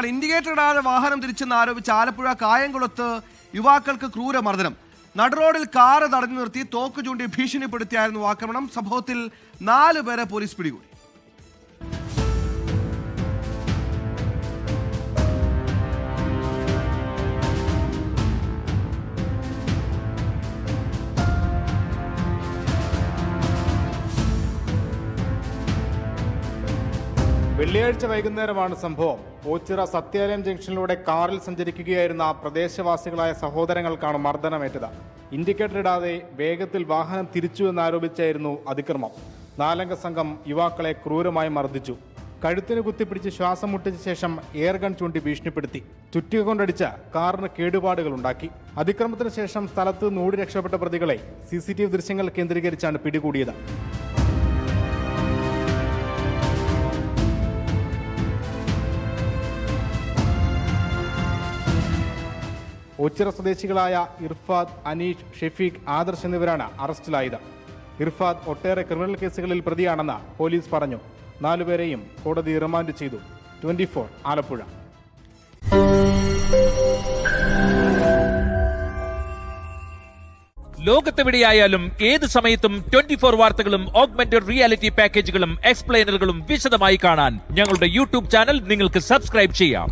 Indicator ഇടാതെ വാഹനം തിരിച്ചെന്ന് ആരോപിച്ച് ആലപ്പുഴ കായംകുളത്ത് യുവാക്കൾക്ക് ക്രൂരമർദ്ദനം. നടുറോഡിൽ കാറ് തടഞ്ഞു നിർത്തി തോക്ക് ചൂണ്ടി ഭീഷണിപ്പെടുത്തിയായിരുന്നു ആക്രമണം. സംഭവത്തിൽ 4 പേരെ പോലീസ് പിടികൂടി. വെള്ളിയാഴ്ച വൈകുന്നേരമാണ് സംഭവം. ഓച്ചിറ സത്യാലയം ജംഗ്ഷനിലൂടെ കാറിൽ സഞ്ചരിക്കുകയായിരുന്ന പ്രദേശവാസികളായ സഹോദരങ്ങൾക്കാണ് മർദ്ദനമേറ്റത്. ഇൻഡിക്കേറ്റർ ഇടാതെ വേഗത്തിൽ വാഹനം തിരിച്ചു എന്നാരോപിച്ചായിരുന്നു അതിക്രമം. 4-അംഗ സംഘം യുവാക്കളെ ക്രൂരമായി മർദ്ദിച്ചു. കഴുത്തിന് കുത്തിപ്പിടിച്ച് ശ്വാസം മുട്ടിച്ച ശേഷം എയർഗൺ ചൂണ്ടി ഭീഷണിപ്പെടുത്തി. ചുറ്റിക കൊണ്ടടിച്ച് കാറിന് കേടുപാടുകൾ ഉണ്ടാക്കി. അതിക്രമത്തിന് ശേഷം സ്ഥലത്ത് നിന്ന് ഓടി രക്ഷപ്പെട്ട പ്രതികളെ CCTV ദൃശ്യങ്ങൾ കേന്ദ്രീകരിച്ചാണ് പിടികൂടിയത്. ഓച്ചിറ സ്വദേശികളായ ഇർഫാദ്, അനീഷ്, ഷെഫീഖ്, ആദർശ് എന്നിവരാണ് അറസ്റ്റിലായത്. ഇർഫാദ് ഒട്ടേറെ ക്രിമിനൽ കേസുകളിൽ പ്രതിയാണെന്ന് പോലീസ് പറഞ്ഞു. 4 പേരെയും കോടതി റിമാൻഡ് ചെയ്തു. 24 ആലപ്പുഴ. ലോകത്തെവിടെയായാലും ഏത് സമയത്തും 24 വാർത്തകളും ഓഗ്മെന്റഡ് റിയാലിറ്റി പാക്കേജുകളും എക്സ്പ്ലെയിനറുകളും വിശദമായി കാണാൻ ഞങ്ങളുടെ യൂട്യൂബ് ചാനൽ നിങ്ങൾക്ക് സബ്സ്ക്രൈബ് ചെയ്യാം.